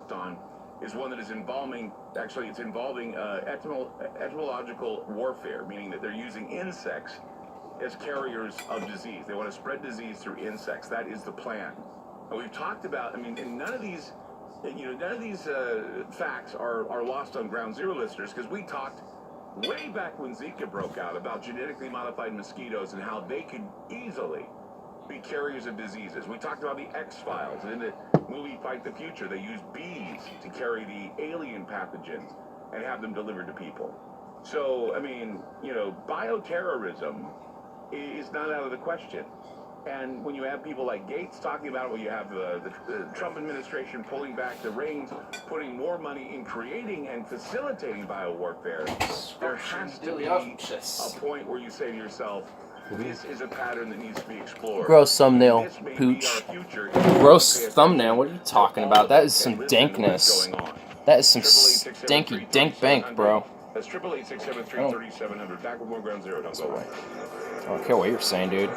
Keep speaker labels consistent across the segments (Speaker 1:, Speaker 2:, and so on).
Speaker 1: worked on is one that is involving, actually it's involving etymological warfare, meaning that they're using insects as carriers of disease. They want to spread disease through insects. That is the plan. And we've talked about, I mean, and none of these facts are lost on Ground Zero listeners, because we talked way back when Zika broke out about genetically modified mosquitoes and how they could easily be carriers of diseases. We talked about the X-Files. In the movie Fight the Future, they used bees to carry the alien pathogens and have them delivered to people. So, I mean, bioterrorism is not out of the question. And when you have people like Gates talking about it, when you have the Trump administration pulling back the reins, putting more money in creating and facilitating biowarfare, there has to be a point where you say to yourself, this is a pattern that needs to be explored.
Speaker 2: Gross thumbnail, pooch. Gross thumbnail? What are you talking about? That is some dankness. That is some stanky dank bank, bro.
Speaker 1: That's 888-673-3700. Back with more Ground Zero. Don't go away.
Speaker 2: I don't care what you're saying, dude.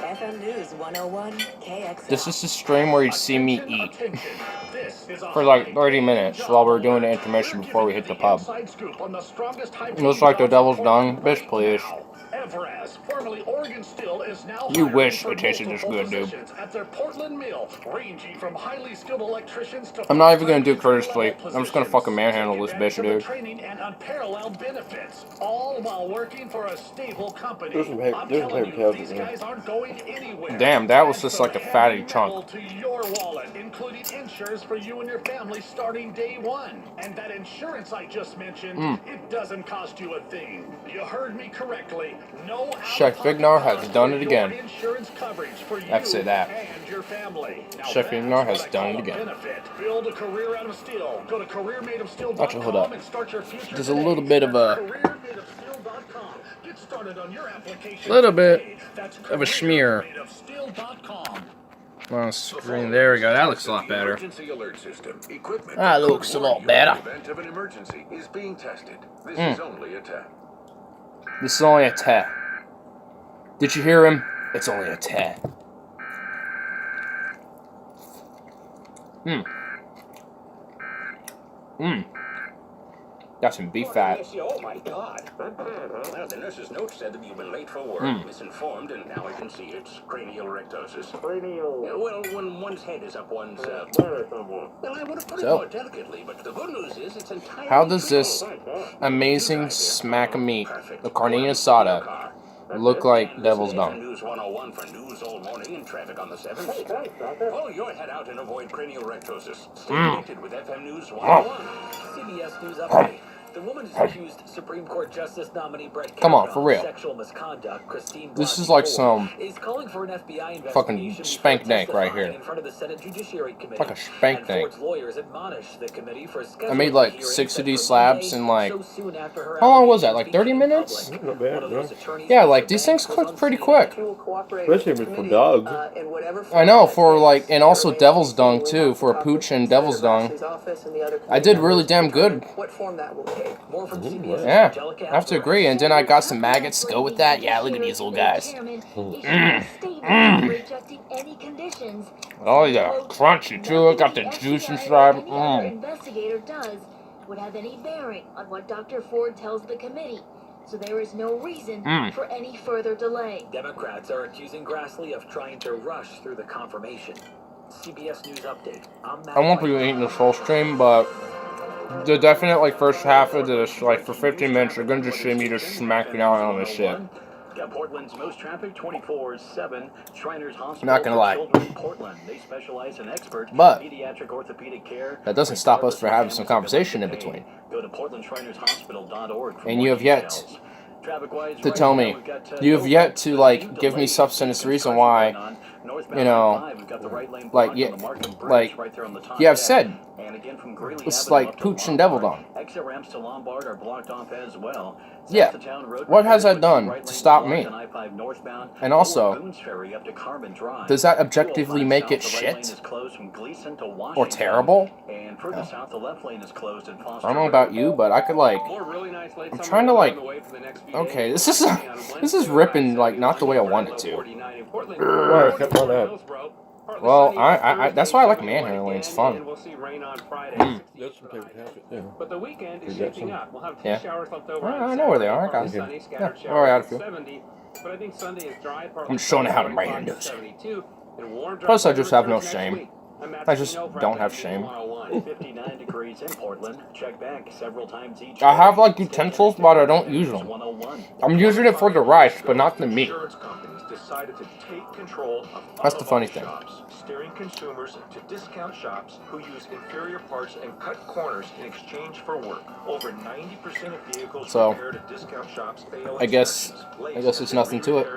Speaker 3: FM News 101 KXL.
Speaker 2: This is the stream where you see me eat for like 30 minutes while we're doing the intermission before we hit the pub. It looks like the devil's dung. Bitch, please. You wish it tasted this good, dude. I'm not even gonna do courteously. I'm just gonna fucking manhandle this bitch, dude. Damn, that was just like a fatty chunk.
Speaker 1: Including insurance for you and your family starting day one. And that insurance I just mentioned, it doesn't cost you a thing. You heard me correctly. No
Speaker 2: Chef Vignar has done it again.
Speaker 1: Insurance coverage for you
Speaker 2: I have to say that.
Speaker 1: and your family.
Speaker 2: Chef Vignar has done it again.
Speaker 1: Build a career out of steel. Go to careermadeofsteel.com
Speaker 2: Actually, hold up.
Speaker 1: and start your future.
Speaker 2: There's a little bit of a
Speaker 1: careermadeofsteel.com. Get started on your application.
Speaker 2: little bit
Speaker 1: That's
Speaker 2: of a smear
Speaker 1: careermadeofsteel.com.
Speaker 2: on the screen. There we go. That looks a lot better.
Speaker 1: Emergency alert system. Equipment
Speaker 2: That looks a lot better.
Speaker 1: in the event of an emergency is being tested. This is only a test.
Speaker 2: This is only a tat. Did you hear him? It's only a tat. Got some beef fat.
Speaker 4: Oh my God. Well, the nurse's note said that you've been late for work, misinformed, and now I can see it's cranial rectosis.
Speaker 5: Cranial.
Speaker 4: Well, when one's head is up one's, well, I would have put it
Speaker 2: So,
Speaker 4: more delicately, but the good news is it's entirely
Speaker 2: how does
Speaker 4: true.
Speaker 2: this amazing smack of meat, the carne asada, look like devil's dung?
Speaker 4: News 101 for news all morning and traffic on the 7th. Pull your head out and avoid cranial rectosis. Stay connected with FM News 101.
Speaker 6: CBS News Update. The woman who's accused Supreme Court Justice nominee Brett
Speaker 2: Come on,
Speaker 6: Kavanaugh
Speaker 2: for real.
Speaker 6: of sexual misconduct, Christine
Speaker 2: This is
Speaker 6: Blasey
Speaker 2: like
Speaker 6: Ford,
Speaker 2: some
Speaker 6: is calling for an FBI
Speaker 2: fucking
Speaker 6: investigation
Speaker 2: spank
Speaker 6: before
Speaker 2: dank right
Speaker 6: testifying
Speaker 2: here.
Speaker 6: in front of the Senate Judiciary Committee.
Speaker 2: Like a spank
Speaker 6: And
Speaker 2: dank.
Speaker 6: Ford's lawyers admonish the committee for
Speaker 2: I made like 6 of these slabs in like,
Speaker 6: so
Speaker 2: how long was that? Like 30 minutes?
Speaker 5: Not bad, bro.
Speaker 2: Yeah, like these things cook pretty quick.
Speaker 5: Especially if it's for dogs.
Speaker 2: I know, for like, and also devil's dung too, for a pooch and devil's dung. I did really damn good.
Speaker 6: What form that will take. More from CBS.
Speaker 2: Yeah, I have to agree. And then I got some maggots to go with that. Yeah, look at these little guys. Oh yeah, crunchy too. I got the juice inside.
Speaker 7: Investigator does would have any bearing on what Dr. Ford tells the committee. So there is no reason for any further delay.
Speaker 6: Democrats are accusing Grassley of trying to rush through the confirmation. CBS News Update.
Speaker 2: I won't be eating this whole stream, but the definite like first half of this, like for 15 minutes, you're gonna just see me just smacking out on this shit.
Speaker 1: Got Portland's most traffic 24/7. Shriners Hospital.
Speaker 2: Not gonna lie.
Speaker 1: Children in Portland. They specialize in expert
Speaker 2: But
Speaker 1: pediatric orthopedic care.
Speaker 2: that doesn't stop us from having some conversation in between.
Speaker 1: Go to portlandshrinershospital.org.
Speaker 2: And you have yet to tell me, you have yet to like give me substance reason why, you know, like you have said
Speaker 4: And again from Greeley
Speaker 2: It's
Speaker 4: Avenue
Speaker 2: like
Speaker 4: up to
Speaker 2: Pooch and Devil
Speaker 4: Lombard.
Speaker 2: Dome.
Speaker 4: Exit ramps to Lombard are blocked off as well.
Speaker 2: Yeah.
Speaker 4: South to Town Road
Speaker 2: What has that
Speaker 4: repairs,
Speaker 2: done
Speaker 4: right
Speaker 2: to
Speaker 4: lanes
Speaker 2: stop
Speaker 4: blocked
Speaker 2: me?
Speaker 4: on I-5 northbound.
Speaker 2: And also,
Speaker 4: Lower Boone's Ferry up to Carbon Drive.
Speaker 2: does that objectively
Speaker 4: 205
Speaker 2: make it
Speaker 4: south, the right lane
Speaker 2: shit?
Speaker 4: is closed from Gleason to
Speaker 2: Or
Speaker 4: Washington.
Speaker 2: terrible?
Speaker 4: And further south, the left lane is closed in Foster
Speaker 2: I don't know
Speaker 4: Road.
Speaker 2: about you, but I could like...
Speaker 1: More really nice late
Speaker 2: I'm
Speaker 1: summer
Speaker 2: trying to
Speaker 1: weather
Speaker 2: like...
Speaker 1: on the way for the next few
Speaker 2: Okay,
Speaker 1: days.
Speaker 2: this is ripping like not the way I want it to.
Speaker 5: Why? Kept on that.
Speaker 2: Well, I that's why I like manhandling. It's fun.
Speaker 1: We'll see rain on Friday.
Speaker 2: Mm.
Speaker 5: That's some favorite habit. Yeah.
Speaker 1: But the weekend is
Speaker 5: Is that
Speaker 1: shaping
Speaker 5: some-
Speaker 1: up. We'll have a few
Speaker 2: Yeah.
Speaker 1: showers left over.
Speaker 2: I
Speaker 1: on
Speaker 2: know where they are. I
Speaker 1: Saturday,
Speaker 2: got
Speaker 1: partly
Speaker 2: you.
Speaker 1: sunny, scattered
Speaker 2: Yeah, where I
Speaker 1: showers
Speaker 2: got you.
Speaker 1: 70. But I think Sunday is dry.
Speaker 2: I'm just showing how to
Speaker 1: partly
Speaker 2: manhandle.
Speaker 1: 72, and warm, dry
Speaker 2: Plus, I just have no
Speaker 1: temperatures next
Speaker 2: shame.
Speaker 1: week.
Speaker 2: I just don't have shame.
Speaker 4: 59 degrees in Portland. Check back several times each
Speaker 2: I have
Speaker 4: day.
Speaker 2: like utensils, but I don't use them.
Speaker 4: 101.
Speaker 2: I'm using it for the rice, but not the meat.
Speaker 1: Insurance companies decided to take control of
Speaker 2: That's the funny
Speaker 1: automobile
Speaker 2: thing.
Speaker 1: shops, steering consumers to discount shops who use inferior parts and cut corners in exchange for work. Over 90% of vehicles
Speaker 2: So,
Speaker 1: repaired at discount shops fail
Speaker 2: I guess
Speaker 1: inspections.
Speaker 2: there's nothing to it.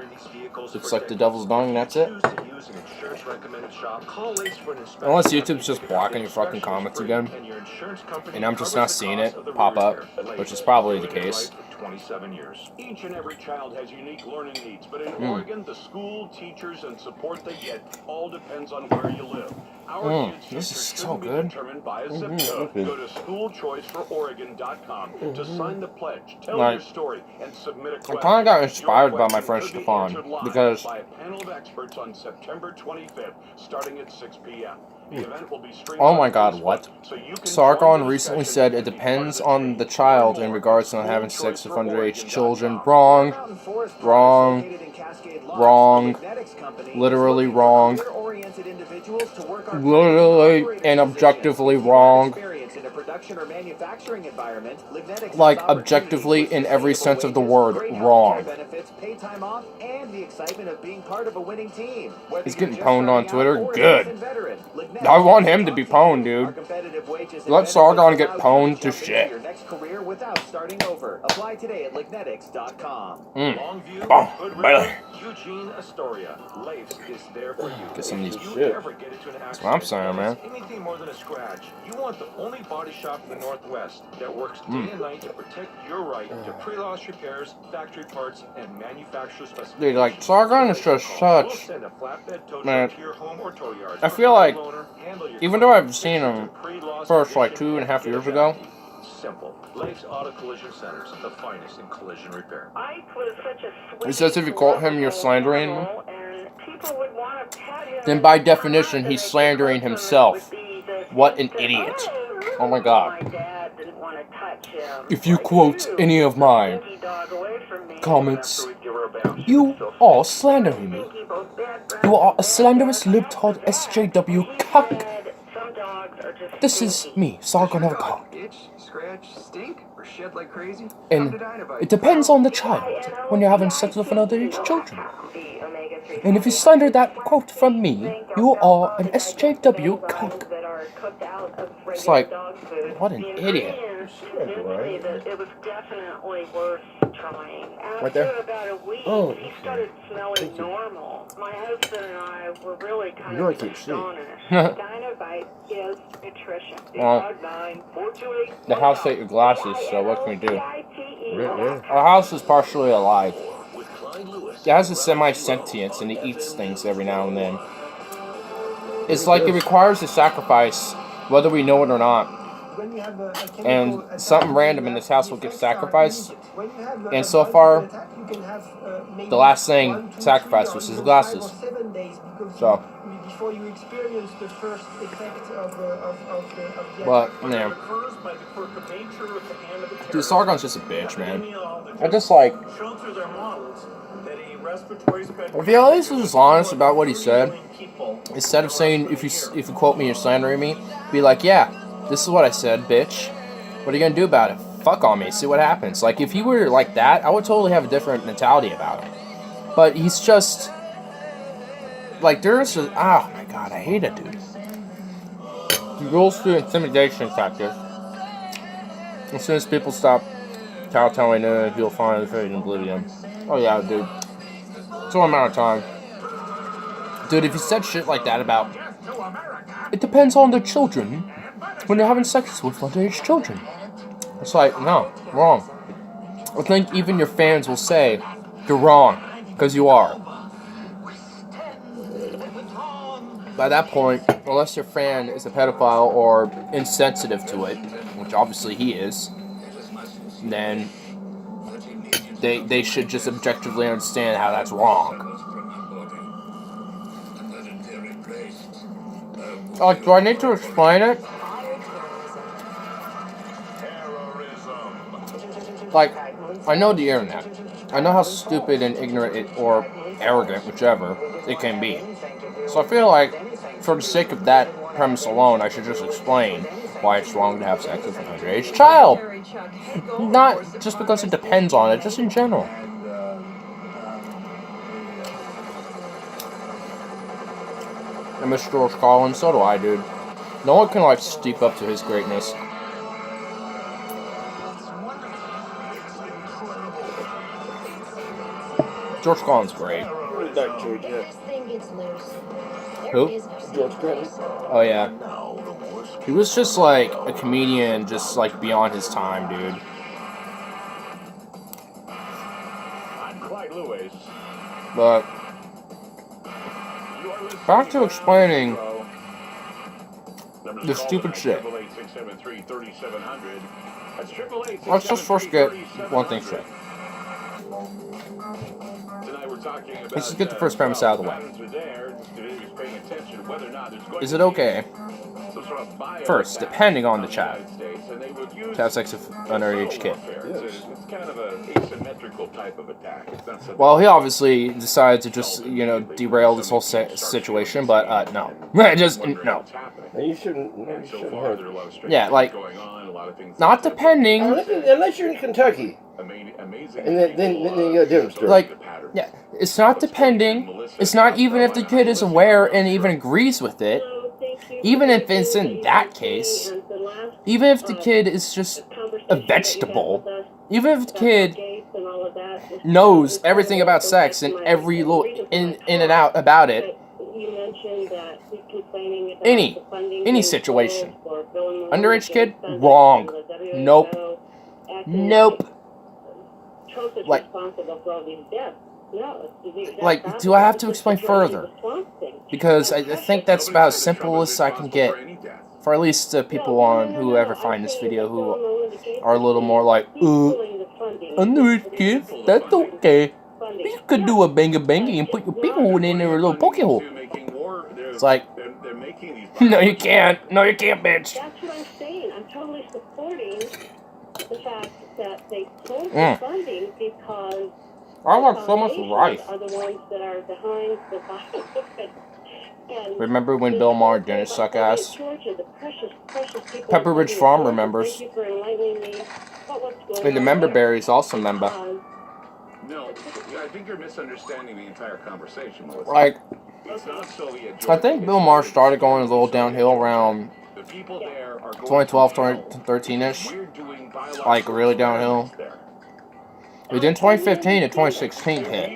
Speaker 2: It's like the devil's dung, that's it.
Speaker 1: Choose to use an insurance-recommended shop, call Lace for an inspection.
Speaker 2: Unless YouTube's just blocking your fucking comments again,
Speaker 1: And your insurance company
Speaker 2: and I'm just
Speaker 1: covers
Speaker 2: not
Speaker 1: the
Speaker 2: seeing
Speaker 1: cost
Speaker 2: it
Speaker 1: of the
Speaker 2: pop up,
Speaker 1: repair.
Speaker 2: which is probably the
Speaker 1: Doing it
Speaker 2: case.
Speaker 1: right for 27 years. Each and every child has unique learning needs, but in
Speaker 2: Mm.
Speaker 1: Oregon, the school, teachers, and support they get all depends on where you live. Our kids'
Speaker 2: This is
Speaker 1: future
Speaker 2: so
Speaker 1: shouldn't be
Speaker 2: good.
Speaker 1: determined by a zip code.
Speaker 5: okay.
Speaker 1: Go to schoolchoicefororegon.com to sign the pledge, tell
Speaker 2: Like,
Speaker 1: your story, and submit a question.
Speaker 2: kinda got inspired
Speaker 1: Your
Speaker 2: by my
Speaker 1: question
Speaker 2: friend
Speaker 1: could be answered
Speaker 2: Stefan,
Speaker 1: live
Speaker 2: because-
Speaker 1: by a panel of experts on September 25th, starting at 6 p.m. The event will be streamed
Speaker 2: Oh my
Speaker 1: on
Speaker 2: god,
Speaker 1: Facebook,
Speaker 2: what?
Speaker 1: so you can
Speaker 2: Sargon
Speaker 1: join the
Speaker 2: recently
Speaker 1: discussion
Speaker 2: said it
Speaker 1: and be part of
Speaker 2: depends
Speaker 1: the
Speaker 2: on
Speaker 1: change.
Speaker 2: the child
Speaker 1: Learn
Speaker 2: in
Speaker 1: more
Speaker 2: regards to
Speaker 1: at
Speaker 2: not having sex with underage
Speaker 1: schoolchoicefororegon.com.
Speaker 2: children. Wrong. Wrong. Wrong. Literally wrong. Literally and objectively wrong. Like, objectively in every sense of the word, wrong. He's getting pwned on Twitter. Good. I want him to be pwned, dude. Let Sargon get pwned to shit.
Speaker 6: Apply today at lignetics.com.
Speaker 1: Longview,
Speaker 2: Oh,
Speaker 1: Hood
Speaker 2: brother.
Speaker 1: River, Eugene, Astoria. Lafes is there for you.
Speaker 2: Get some of these
Speaker 1: If you
Speaker 5: shit.
Speaker 1: ever get into an accident,
Speaker 2: what I'm saying, man.
Speaker 1: it's anything more than a scratch. You want the only body shop in the Northwest that works day and night to protect your right to pre-loss repairs, factory parts, and manufacturer specifications.
Speaker 2: Dude, like, Sargon is just
Speaker 1: We'll
Speaker 2: such...
Speaker 1: send a flatbed tow
Speaker 2: Man,
Speaker 1: truck to your home or tow yard.
Speaker 2: I feel like, even though I've seen him first, like, 2.5 years ago,
Speaker 1: Simple. Lafe's Auto Collision Centers, the finest in collision repair.
Speaker 2: he says if you quote him, you're slandering him. Then by definition, he's slandering himself. What an idiot. Oh my god. If you quote any of my comments, you are slandering me. You are a slanderous libtard SJW cuck. This is me, Sargon of God.
Speaker 6: Itch, scratch, stink, or shed like crazy?
Speaker 2: And it depends on the child when you're having sex with underage children. And if you slander that quote from me, you are an SJW cuck. It's like, what an idiot.
Speaker 8: It was definitely worth trying.
Speaker 2: Right there?
Speaker 8: After about a week,
Speaker 5: Oh,
Speaker 8: he started smelling normal. My husband and I were really kind
Speaker 5: You know I
Speaker 8: of
Speaker 5: can't see.
Speaker 8: astonished. Dynavite is nutrition.
Speaker 2: Well, the house ate your glasses, so what can we do?
Speaker 5: Right there.
Speaker 2: Our house is partially alive.
Speaker 4: With Clyde Lewis.
Speaker 2: It has a semi-sentience and it eats things every now and then. It's like it requires a sacrifice, whether we know it or not. And something random in this house will get sacrificed. And so far, the last thing sacrificed was his glasses. So, but, yeah. Dude, Sargon's just a bitch, man. I just like... If he at least was just honest about what he said, instead of saying, if you quote me, you're slandering me, be like, yeah, this is what I said, bitch. What are you gonna do about it? Fuck on me, see what happens. Like, if he were like that, I would totally have a different mentality about it. But he's just... Like, there's a... Oh, my God, I hate it, dude. He goes through intimidation tactics. As soon as people stop kowtowing to him, he'll find the fate in oblivion. Oh, yeah, dude. It's all a matter of time. Dude, if he said shit like that about... It depends on the children when you're having sex with underage children. It's like, no, wrong. I think even your fans will say you're wrong, because you are. By that point, unless your fan is a pedophile or insensitive to it, which obviously he is, then they should just objectively understand how that's wrong. Like, do I need to explain it? Like, I know the internet. I know how stupid and ignorant it, or arrogant, whichever, it can be. So I feel like, for the sake of that premise alone, I should just explain why it's wrong to have sex with an underage child. Not just because it depends on it, just in general. I miss George Carlin, so do I, dude. No one can, like, steep up to his greatness. George Carlin's great. Who?
Speaker 5: George Clinton.
Speaker 2: Oh, yeah. He was just, like, a comedian, just, like, beyond his time, dude.
Speaker 4: I'm Clyde Lewis.
Speaker 2: But back to explaining the stupid shit. Let's just first get one thing straight. Let's just get the first premise out of the way. Is it okay, first, depending on the child, to have sex with an underage kid? Well, he obviously decided to just, you know, derail this whole situation, but no. Just, no.
Speaker 5: You shouldn't have.
Speaker 2: Yeah, like, not depending.
Speaker 5: Unless you're in Kentucky. And then you got a different story.
Speaker 2: Like, yeah, it's not depending. It's not even if the kid is aware and even agrees with it. Even if it's in that case. Even if the kid is just a vegetable. Even if the kid knows everything about sex and every little in and out about it. Any situation. Underage kid? Wrong. Nope. Nope. Like, do I have to explain further? Because I think that's about as simple as I can get. For at least the people on who ever find this video who are a little more like, underage kids, that's okay. You could do a banga and put your pee hole in there, a little poke hole. It's like, no you can't. No you can't, bitch.
Speaker 8: That's what I'm saying. I'm totally supporting the fact that they pulled the funding because
Speaker 2: I like so much rice.
Speaker 8: are the ones that are behind the
Speaker 2: Remember when Bill Maher didn't suck ass? Pepper Ridge Farm remembers. And the member berries also member.
Speaker 1: No, I think you're misunderstanding the entire conversation, Melissa.
Speaker 2: Like,
Speaker 1: It's not Soviet
Speaker 2: I think Bill Maher started going a little downhill around 2012, 2013-ish. Like, really downhill. But then 2015 and 2016 hit.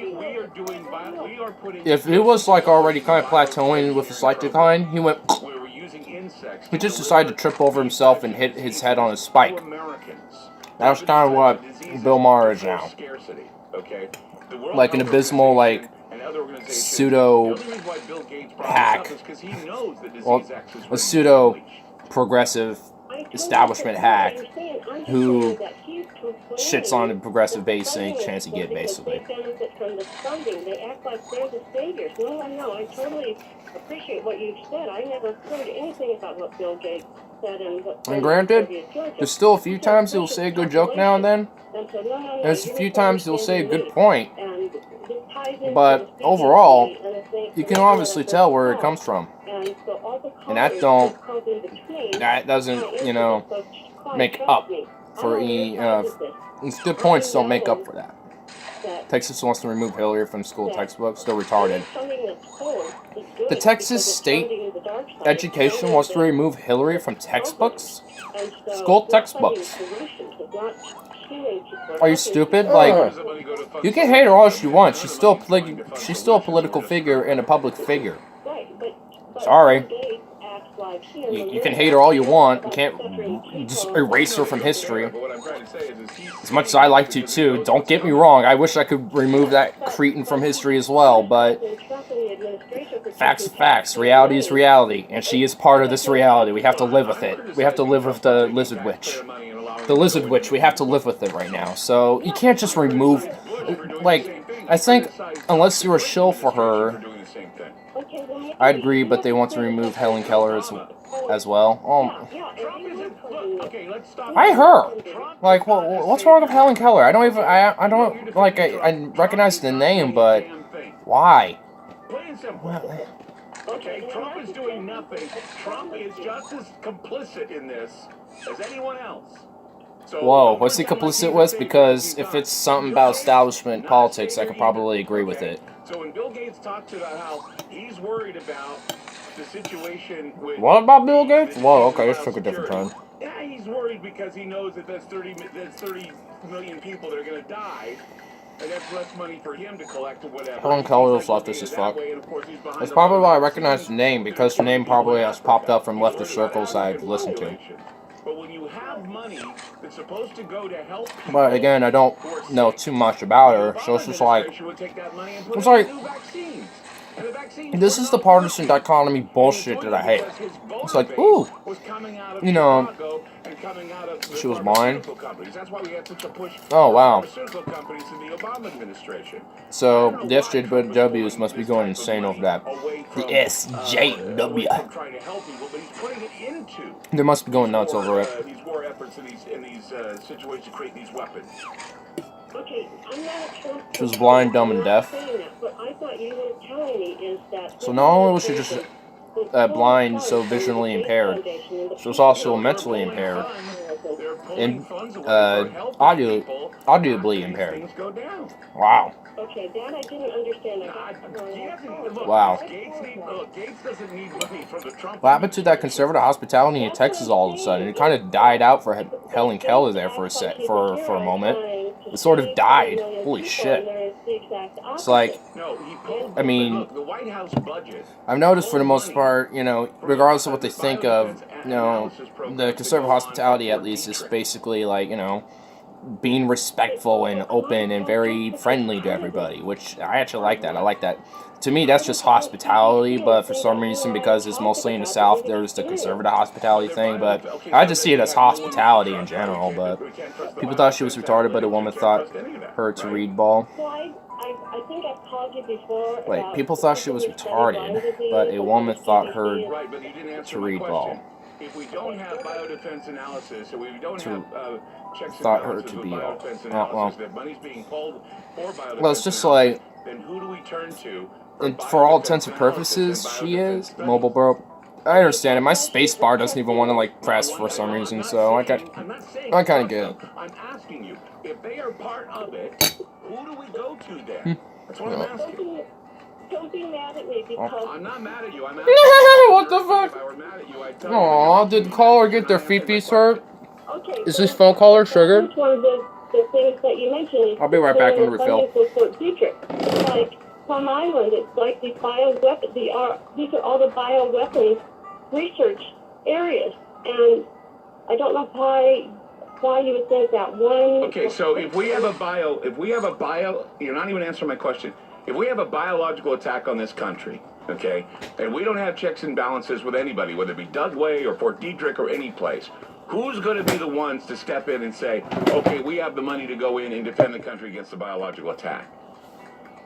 Speaker 2: If he was, like, already kind of plateauing with a slight decline, he went... He just decided to trip over himself and hit his head on a spike. That's kind of what Bill Maher is now. Like an abysmal, like, pseudo-hack. Well, a pseudo-progressive establishment hack who shits on the progressive base any chance he get, basically.
Speaker 8: They act like they're the saviors. No, I totally appreciate what you've said. I never heard anything about what Bill Gates said and what.
Speaker 2: And granted, there's still a few times he'll say a good joke now and then. There's a few times he'll say a good point. But overall, you can obviously tell where it comes from. And that doesn't, you know, make up for any, these good points don't make up for that. Texas wants to remove Hillary from school textbooks, still retarded. The Texas State Education wants to remove Hillary from textbooks? School textbooks. Are you stupid? Like, you can hate her all you want. She's still a political figure and a public figure. Sorry. You can hate her all you want. You can't just erase her from history. As much as I like to, too. Don't get me wrong. I wish I could remove that cretin from history as well, but facts are facts. Reality is reality, and she is part of this reality. We have to live with it. We have to live with the Lizard Witch. The Lizard Witch, we have to live with it right now. So, you can't just remove... Like, I think, unless you're a shill for her... I'd agree, but they want to remove Helen Keller as well. I her. Like, what's wrong with Helen Keller? I don't even. I don't like. I recognize the name, but why?
Speaker 1: Okay, Trump is doing nothing. Trump is just as complicit in this as anyone else. So,
Speaker 2: whoa, what's he complicit with? Because if it's something about establishment politics, I could probably agree with it.
Speaker 1: So when Bill Gates talks about how he's worried about the situation with...
Speaker 2: What about Bill Gates? Whoa, okay, this took a different turn.
Speaker 1: Yeah, he's worried because he knows that there's 30 million people that are going to die, and that's less money for him to collect or whatever.
Speaker 2: Helen Keller's leftist as fuck. That's probably why I recognize the name, because the name probably has popped up from leftist circles I've listened to.
Speaker 1: But when you have money that's supposed to go to help people,
Speaker 2: but again, I don't know too much about her, so it's just like... It's like... This is the partisan dichotomy bullshit that I hate. It's like, ooh, you know, she was mine. Oh, wow. So, the SJWs must be going insane over that. The SJW. They must be going nuts over it.
Speaker 8: Okay, I'm not a Trump.
Speaker 2: She was blind, dumb, and deaf.
Speaker 8: What I thought you were telling me is that...
Speaker 2: So not only was she just blind, so visually impaired, she was also mentally impaired and audibly impaired. Wow.
Speaker 8: Okay, that I didn't understand.
Speaker 2: Wow. What happened to that conservative hospitality in Texas all of a sudden? It kind of died out for Helen Keller there for a moment. It sort of died. Holy shit. It's like, I mean, I've noticed for the most part, you know, regardless of what they think of, you know, the conservative hospitality at least is basically like, you know, being respectful and open and very friendly to everybody, which I actually like that. I like that. To me, that's just hospitality, but for some reason, because it's mostly in the South, there's the conservative hospitality thing, but I just see it as hospitality in general, but people thought she was retarded, but a woman thought her to read ball.
Speaker 8: I think I've called you before.
Speaker 2: Wait, people thought she was retarded, but a woman thought her to read ball.
Speaker 1: If we don't have biodefense analysis, or we don't have checks and
Speaker 2: thought her
Speaker 1: balances
Speaker 2: to
Speaker 1: with
Speaker 2: be
Speaker 1: biodefense
Speaker 2: well,
Speaker 1: analysis, that money's being pulled for biodefense
Speaker 2: well, it's just like,
Speaker 1: then who do we turn to?
Speaker 2: and for all intents and purposes, she is mobile bro. I understand it. My space bar doesn't even want to like press for some reason, so I kind of get it.
Speaker 1: I'm asking you, if they are part of it, who do we go to then? That's what I'm asking.
Speaker 8: Don't be mad at me because...
Speaker 1: I'm not mad at you. I'm asking
Speaker 2: what the fuck?
Speaker 1: If I were mad at you, I'd tell you.
Speaker 2: Aw, did the caller get their feet hurt?
Speaker 8: Okay.
Speaker 2: Is this phone caller triggered?
Speaker 8: That's one of the things that you mentioned.
Speaker 2: I'll be right back on refill.
Speaker 8: It's like Plum Island. It's like the bioweapons. These are all the bioweapons research areas, and I don't know why you would think that one.
Speaker 1: Okay, so if we have a bio, you're not even answering my question. If we have a biological attack on this country, okay, and we don't have checks and balances with anybody, whether it be Dugway or Fort Detrick or any place, who's going to be the ones to step in and say, okay, we have the money to go in and defend the country against the biological attack?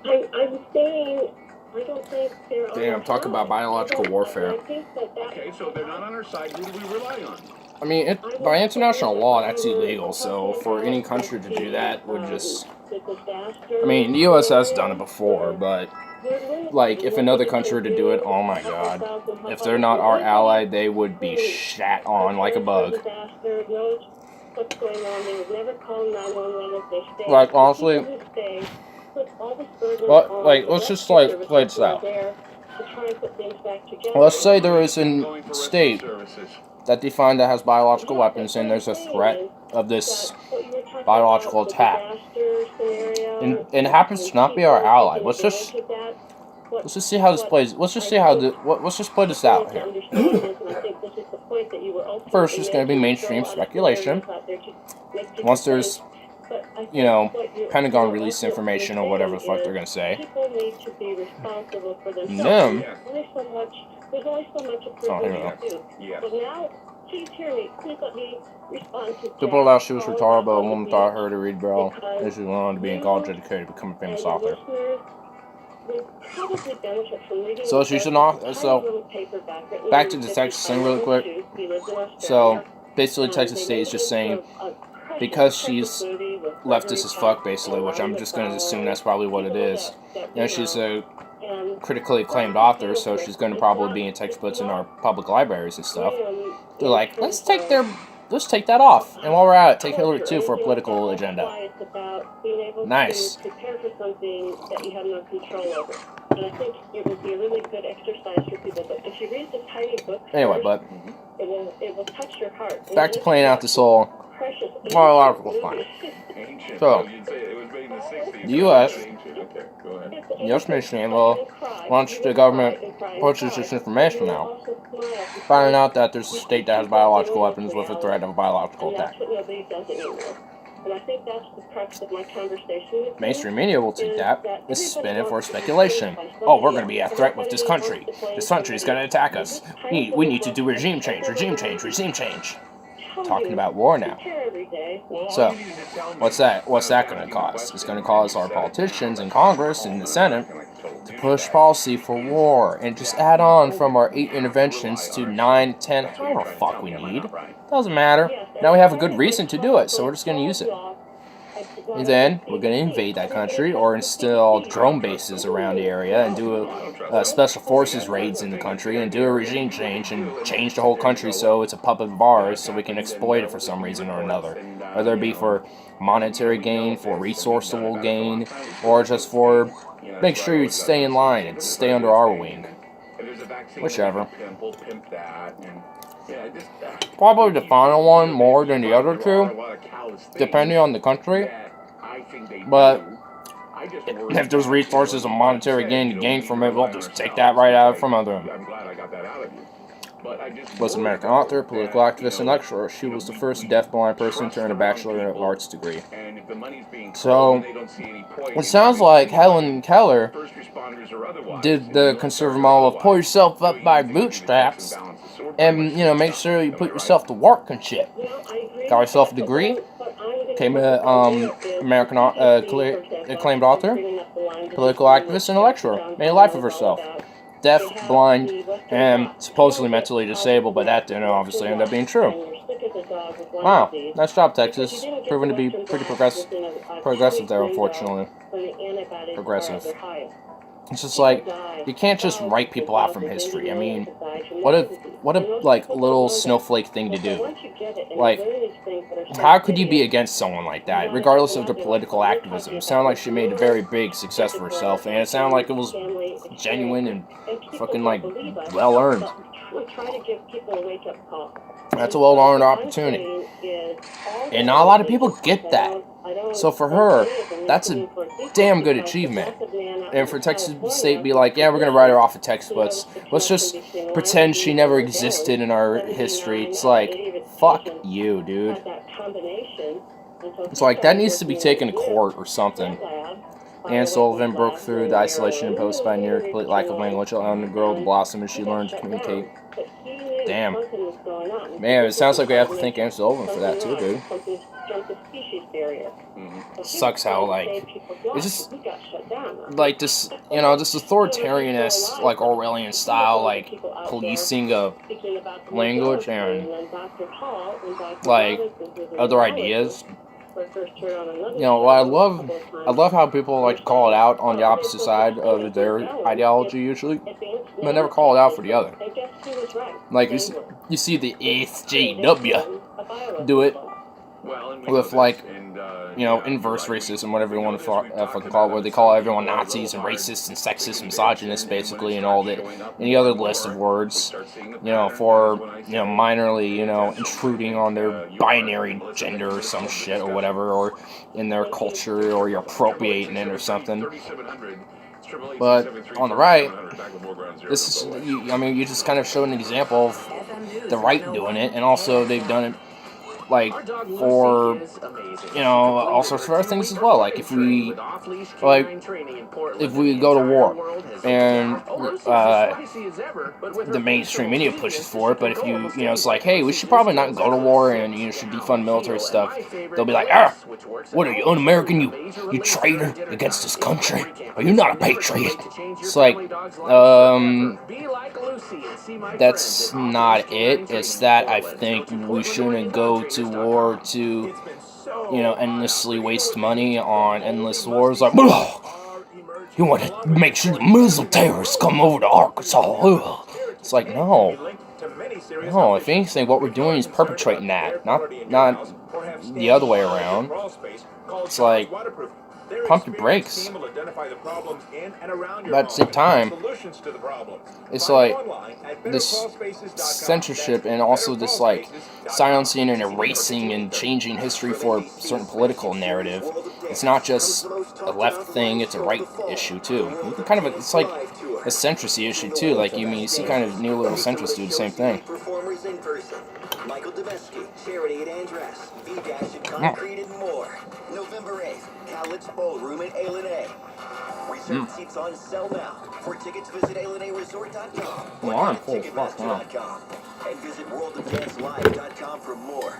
Speaker 8: I'm saying, I don't think they're on
Speaker 2: Damn, talk about biological warfare.
Speaker 1: Okay, so they're not on our side. Who do we rely on?
Speaker 2: I mean, by international law, that's illegal, so for any country to do that would just... I mean, the U.S. has done it before, but, like, if another country were to do it, oh my god. If they're not our ally, they would be shat on like a bug. Like, honestly... Well, like, let's just, like, play this out. Let's say there is a state that they find that has biological weapons and there's a threat of this biological attack. And it happens to not be our ally. Let's just Let's just see how this plays. Let's just see how let's just play this out here. First, it's going to be mainstream speculation. Once there's, you know, Pentagon release information or whatever the fuck they're going to say. And then,
Speaker 8: There's only so much a person can do.
Speaker 1: Yeah.
Speaker 8: But now, please hear me. Please let me respond to
Speaker 2: people thought she was retarded, but a woman thought her to read Braille. And she went on to be in college educated to become a famous author. So she's an author. So back to the Texas thing really quick. So basically, Texas State is just saying because she's leftist as fuck, basically, which I'm just going to assume that's probably what it is. You know, she's a critically acclaimed author, so she's going to probably be in textbooks in our public libraries and stuff. They're like, let's take that off, and while we're at it, take Hillary too for a political agenda. Nice.
Speaker 8: Prepare for something that you have no control over. And I think it would be a really good exercise for people. But if you read the tiny book,
Speaker 2: Anyway, but
Speaker 8: it will touch your heart.
Speaker 2: back to playing out this whole biological fine. So, the U.S. yesterday launched the government pushes this information now, finding out that there's a state that has biological weapons with a threat of a biological attack.
Speaker 8: And I think that's the crux of my conversation.
Speaker 2: Mainstream media will take that and spin it for speculation. Oh, we're going to be a threat with this country. This country is going to attack us. We need to do regime change. Talking about war now. So, what's that going to cause? It's going to cause our politicians in Congress and the Senate to push policy for war and just add on from our 8 interventions to 9, 10, however the fuck we need. Doesn't matter. Now we have a good reason to do it, so we're just going to use it. And then we're going to invade that country or install drone bases around the area and do special forces raids in the country and do a regime change and change the whole country so it's a puppet of ours so we can exploit it for some reason or another. Whether it be for monetary gain, for resourceful gain, or just for make sure you stay in line and stay under our wing. Whichever. Probably the final one more than the other two, depending on the country. But if there's resources and monetary gain to gain from it, we'll just take that right out from under them. Was an American author, political activist, and lecturer. She was the first deafblind person to earn a Bachelor of Arts degree. So, it sounds like Helen Keller did the conservative model of pull yourself up by bootstraps and, you know, make sure you put yourself to work and shit. Got herself a degree, became an American acclaimed author, political activist, and a lecturer. Made a life of herself. Deaf, blind, and supposedly mentally disabled, but that didn't obviously end up being true. Wow, nice job, Texas. Proven to be pretty progressive there, unfortunately. Progressive. It's just like, you can't just write people out from history. I mean, what a like little snowflake thing to do. Like, how could you be against someone like that, regardless of their political activism? It sounded like she made a very big success for herself, and it sounded like it was genuine and fucking, like, well-earned. That's a well-earned opportunity. And not a lot of people get that. So for her, that's a damn good achievement. And for Texas State be like, yeah, we're going to write her off of textbooks. Let's just pretend she never existed in our history. It's like, fuck you, dude. It's like, that needs to be taken to court or something. Anne Sullivan broke through the isolation imposed by near complete lack of language, allowing the girl to blossom as she learned to communicate. Damn. Man, it sounds like we have to thank Anne Sullivan for that too, dude. Sucks how, like, it's just, like, this, you know, this authoritarianist, like, Orwellian style, like, policing of language and, like, other ideas. You know, I love how people like to call it out on the opposite side of their ideology usually, but never call it out for the other. Like, you see the SJW do it with, like, you know, inverse racism, whatever you want to fucking call it, where they call everyone Nazis and racist and sexist and misogynist, basically, and all that, any other list of words, you know, for, you know, minorly, you know, intruding on their binary gender or some shit or whatever, or in their culture, or you're appropriating it or something. But on the right, this is, I mean, you just kind of showed an example of the right doing it, and also they've done it like for, you know, all sorts of other things as well. Like if we go to war and the mainstream media pushes for it, but if you know, it's like, hey, we should probably not go to war and you should defund military stuff, they'll be like, ah, what are you, un-American, you traitor against this country? Are you not a patriot? It's like, that's not it. It's that I think we shouldn't go to war to, you know, endlessly waste money on endless wars. Like, you want to make sure the Muslim terrorists come over to Arkansas. It's like, no. No, if anything, what we're doing is perpetrating that, not the other way around. It's like, pump your brakes. But at the same time, it's like this censorship and also this like silencing and erasing and changing history for a certain political narrative. It's not just a left thing; it's a right issue too. You can kind of, it's like a centricity issue too. Like you see kind of neoliberal centrists do the same thing.
Speaker 9: Michael Debeski, Charity at Andress, V-Dash and Concrete and more. November 8th, Cowlitz Ballroom at A&A. Reserve seats on sale now. For tickets, visit ALNAResort.com or Ticketmaster.com. And visit worldofdancelive.com for more.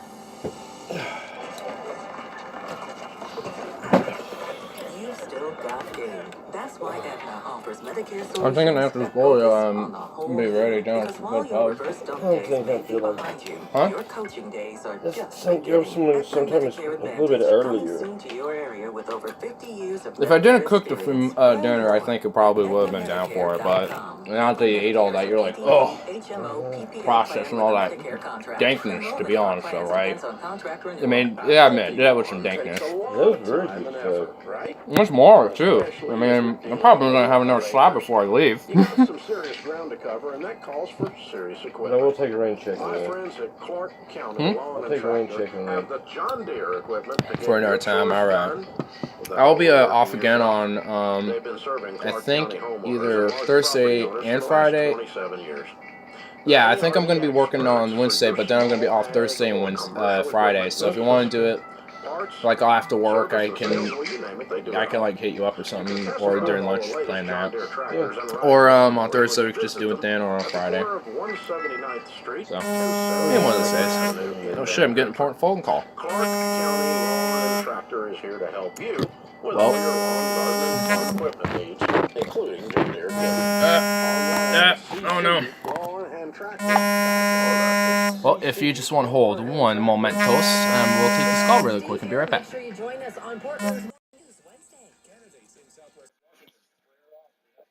Speaker 3: You still got game. That's why Aetna offers Medicare
Speaker 2: I'm thinking after this bowl, be ready down to go to pub.
Speaker 5: I don't think I feel like it.
Speaker 2: Huh?
Speaker 3: Your coaching days are
Speaker 5: Just think go sometimes a little bit earlier.
Speaker 2: If I didn't cook the dinner, I think it probably would have been down for it. But now that you ate all that, you're like, oh, processing all that dankness, to be honest, though, right? I mean, yeah, I admit, that was some dankness.
Speaker 5: That was very good stuff.
Speaker 2: Much more, too. I mean, I'm probably going to have another slab before I leave.
Speaker 4: You got some serious ground to cover, and that calls for serious equipment.
Speaker 5: No, we'll take a rain check on
Speaker 4: My
Speaker 5: that.
Speaker 4: friends at Clark County Lawn
Speaker 5: I'll
Speaker 4: and
Speaker 5: take a rain
Speaker 4: Tractor
Speaker 5: check on
Speaker 4: have
Speaker 5: that.
Speaker 4: the John Deere equipment to
Speaker 2: For another
Speaker 4: get your
Speaker 2: time,
Speaker 4: chores
Speaker 2: alright.
Speaker 4: done without
Speaker 2: I'll be off
Speaker 4: 20
Speaker 2: again
Speaker 4: years.
Speaker 2: on,
Speaker 4: They've been serving
Speaker 2: I
Speaker 4: Clark
Speaker 2: think
Speaker 4: County homeowners
Speaker 2: either
Speaker 4: and large
Speaker 2: Thursday
Speaker 4: property owners
Speaker 2: and
Speaker 4: for the last
Speaker 2: Friday.
Speaker 4: 27 years.
Speaker 2: Yeah, I think I'm going to be working on Wednesday, but then I'm going to be off Thursday and Friday. So if you want to do it, like after work, I can like hit you up or something, or during lunch, plan that. Or on Thursday we could just do it then, or on Friday. So maybe one of those days. Oh shit, I'm getting an important phone call.
Speaker 4: Clark County Lawn and Tractor is here to help you with
Speaker 2: Well.
Speaker 4: all your lawn, garden, and equipment needs, including John Deere.
Speaker 2: Oh no. Well, if you just want to hold one momentos, we'll take this call really quick and be right back.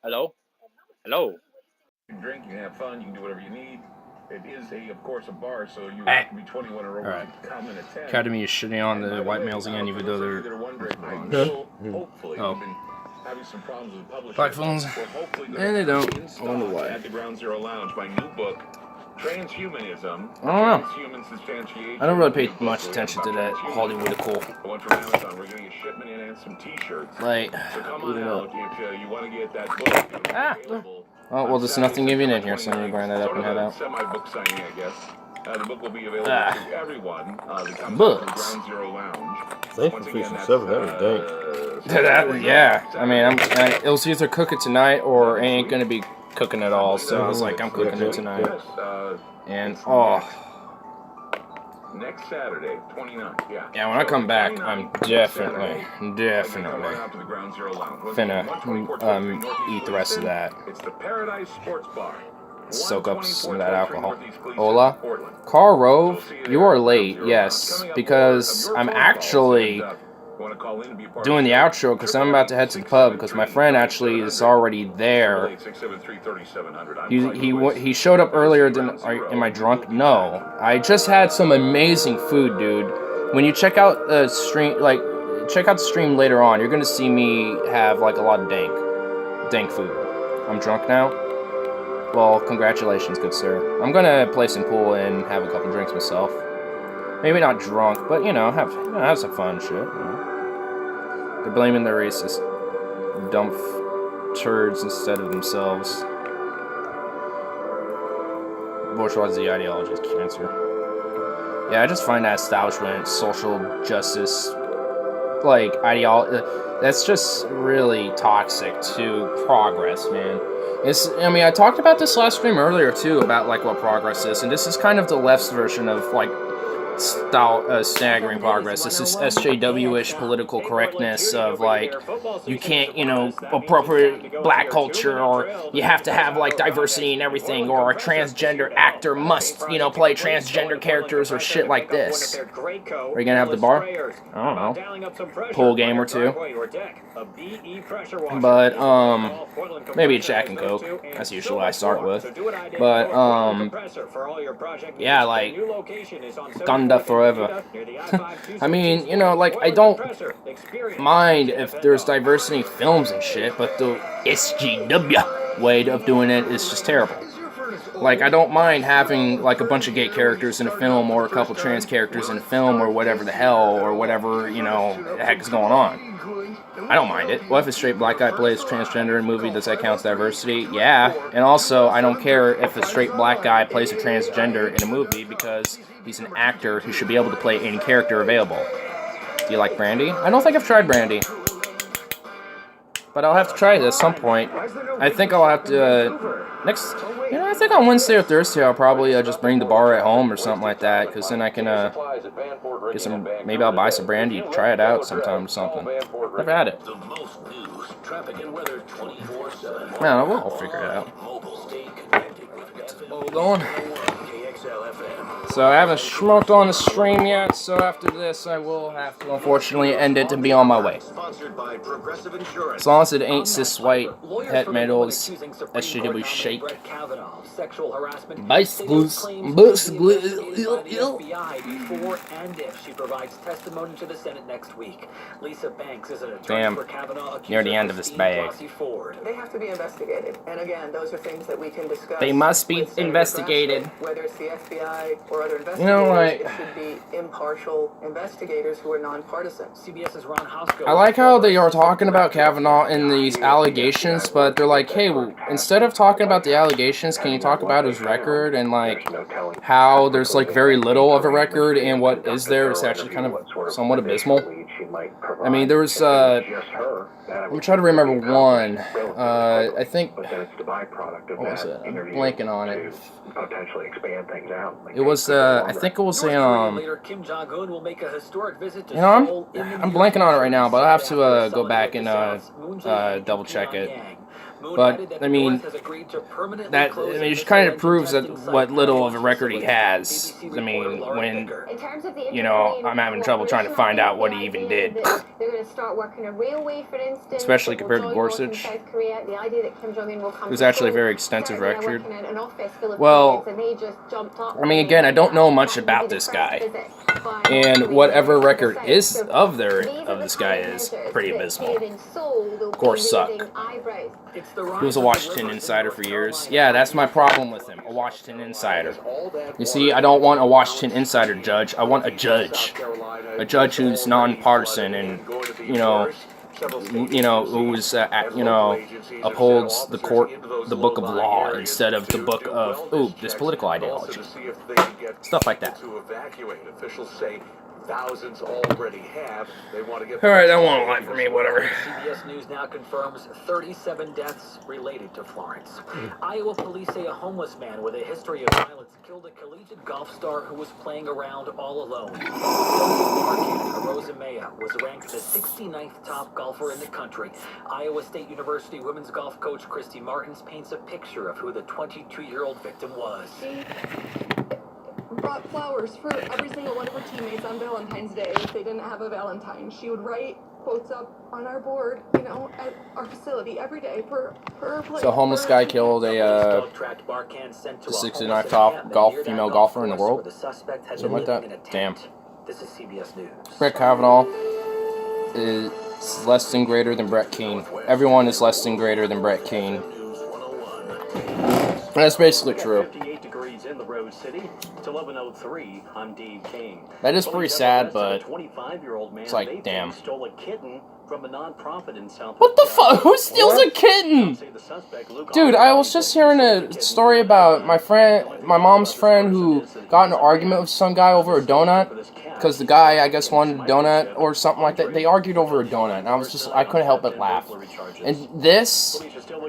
Speaker 2: Hello? Hello?
Speaker 1: You can drink, you can have fun, you can do whatever you need. It is, of course, a bar, so you have to be 21 or over to come and attend.
Speaker 2: Academy is shitting on the white males again, even though they're
Speaker 1: hopefully you've been having some problems with publishing.
Speaker 2: black phones, and they don't. I wonder why.
Speaker 1: At the Ground Zero Lounge, my new book, Transhumanism.
Speaker 2: I don't know.
Speaker 1: Transhuman Substantiation.
Speaker 2: I don't really pay much attention to that Hollywood cool.
Speaker 1: One from Amazon. We're getting a shipment in and some T-shirts.
Speaker 2: Like,
Speaker 1: so come on out if you want to get that book.
Speaker 2: Oh, well, there's nothing giving in here, so I'm going to grind that up and head out.
Speaker 1: Semi-book signing, I guess. The book will be available to everyone.
Speaker 2: Books.
Speaker 1: Ground Zero Lounge.
Speaker 5: Thank you for fixing stuff. That was dank.
Speaker 2: Yeah, I mean, it'll either cook it tonight or it ain't going to be cooking at all, so I was like, I'm cooking it tonight. And,
Speaker 1: Next Saturday, 29th, yeah.
Speaker 2: Yeah, when I come back, I'm definitely finna eat the rest of that.
Speaker 1: It's the Paradise Sports Bar.
Speaker 2: Soak up some of that alcohol. Hola? Carl Rove, you are late, yes, because I'm actually doing the outro because I'm about to head to the pub because my friend actually is already there. He showed up earlier than... Am I drunk? No. I just had some amazing food, dude. When you check out the stream, check out the stream later on, you're gonna see me have like a lot of dank food. I'm drunk now. Well, congratulations, good sir. I'm gonna play some pool and have a couple drinks myself. Maybe not drunk, but have some fun shit. You know? They're blaming the racist dump turds instead of themselves. Bourgeoisie ideology is cancer. Yeah, I just find that establishment, social justice, like, ideology, that's just really toxic to progress, man. I talked about this last stream earlier, too, about, like, what progress is, and this is kind of the left's version of, like, staggering progress. This is SJW-ish political correctness of, like, you can't, appropriate black culture, or you have to have, like, diversity and everything, or a transgender actor must, play transgender characters, or shit like this. Are you gonna have the bar? I don't know. Pool game or two. But, maybe a Jack and Coke. That's usually what I start with. But, yeah, like, Gunda forever. I mean, like, I don't mind if there's diversity in films and shit, but the SGW way of doing it is just terrible. Like, I don't mind having, like, a bunch of gay characters in a film, or a couple trans characters in a film, or whatever the hell, or whatever, the heck is going on. I don't mind it. What if a straight black guy plays transgender in a movie? Does that count as diversity? Yeah. And also, I don't care if a straight black guy plays a transgender in a movie, because he's an actor who should be able to play any character available. Do you like Brandy? I don't think I've tried Brandy. But I'll have to try it at some point. I think I'll have to, I think on Wednesday or Thursday I'll probably just bring the bar at home or something like that, because then I can, get some, maybe I'll buy some Brandy, try it out sometime or something. Never had it. Man, we'll all figure it out. Hold on. So I haven't smoked on the stream yet, so after this I will have to unfortunately end it and be on my way. As long as it ain't cis white het metals, SJW shake. Bicycles.
Speaker 6: Before and if she provides testimony to the Senate next week. Lisa Banks is an attorney
Speaker 2: Damn.
Speaker 6: for Kavanaugh.
Speaker 2: Near the end of this bag.
Speaker 3: They have to be investigated. And again, those are things that we can discuss.
Speaker 2: They must be investigated.
Speaker 3: Whether it's the FBI or other investigators,
Speaker 2: like,
Speaker 3: it should be impartial investigators who are nonpartisan.
Speaker 6: CBS's Ron Housego.
Speaker 2: I like how they are talking about Kavanaugh in these allegations, but they're like, hey, well, instead of talking about the allegations, can you talk about his record and, like, how there's, like, very little of a record, and what is there is actually kind of somewhat abysmal. I mean, there was, let me try to remember one. I think, what was it? I'm blanking on it. It was, I think it was I'm blanking on it right now, but I'll have to go back and double check it. But I mean, it just kind of proves that what little of a record he has. I mean, when I'm having trouble trying to find out what he even did. Especially compared to Gorsuch. It was actually a very extensive record. Well, I mean, again, I don't know much about this guy, and whatever record is of this guy is pretty abysmal. Of course, suck. He was a Washington insider for years. Yeah, that's my problem with him. A Washington insider. You see, I don't want a Washington insider judge. I want a judge. A judge who's nonpartisan and, who's, upholds the book of law instead of the book of, this political ideology. Stuff like that.
Speaker 4: Thousands already have. They want to get.
Speaker 2: All right, that won't lie for me. Whatever.
Speaker 6: CBS News now confirms 37 deaths related to Florence. Iowa police say a homeless man with a history of violence killed a collegiate golf star who was playing around all alone. Rosa Maya was ranked the 69th top golfer in the country. Iowa State University women's golf coach Christy Martins paints a picture of who the 22-year-old victim was.
Speaker 10: Brought flowers for every single one of her teammates on Valentine's Day if they didn't have a Valentine. She would write quotes up on our board, at our facility every day for her play.
Speaker 2: So a homeless guy killed a 69th top female golfer in the world? Something like that? Damn.
Speaker 6: This is CBS News.
Speaker 2: Brett Kavanaugh is less than greater than Brett Keane. Everyone is less than greater than Brett Keane. That's basically true.
Speaker 11: In the Rose City. It's 11:03. I'm Dave King.
Speaker 2: That is pretty sad, but
Speaker 11: 25-year-old man
Speaker 2: it's like, damn.
Speaker 11: stole a kitten from a nonprofit in South.
Speaker 2: What the fuck? Who steals a kitten? Dude, I was just hearing a story about my mom's friend who got in an argument with some guy over a donut. Because the guy, I guess, wanted a donut or something like that. They argued over a donut, and I couldn't help but laugh. And this,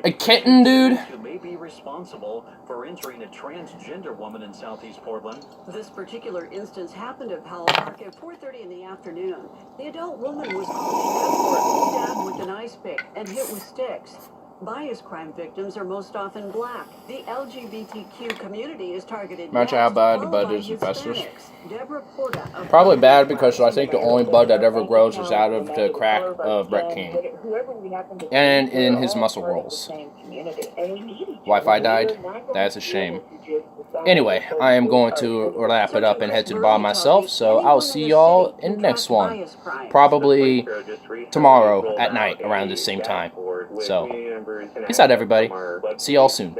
Speaker 2: a kitten, dude?
Speaker 11: May be responsible for injuring a transgender woman in Southeast Portland.
Speaker 12: This particular instance happened at Powell Park at 4:30 in the afternoon. The adult woman was called in stabbed with an ice pick and hit with sticks. Bias crime victims are most often black. The LGBTQ community is targeted.
Speaker 2: Imagine how bad the bud is
Speaker 12: in
Speaker 2: investors.
Speaker 12: Porta
Speaker 2: Probably bad because I think the only bud that ever grows is out of the crack of Brett King. And in his muscle rolls. Wi-Fi died? That's a shame. Anyway, I am going to wrap it up and head to the bar myself, so I'll see y'all in the next one. Probably tomorrow at night around the same time. So, peace out everybody. See y'all soon.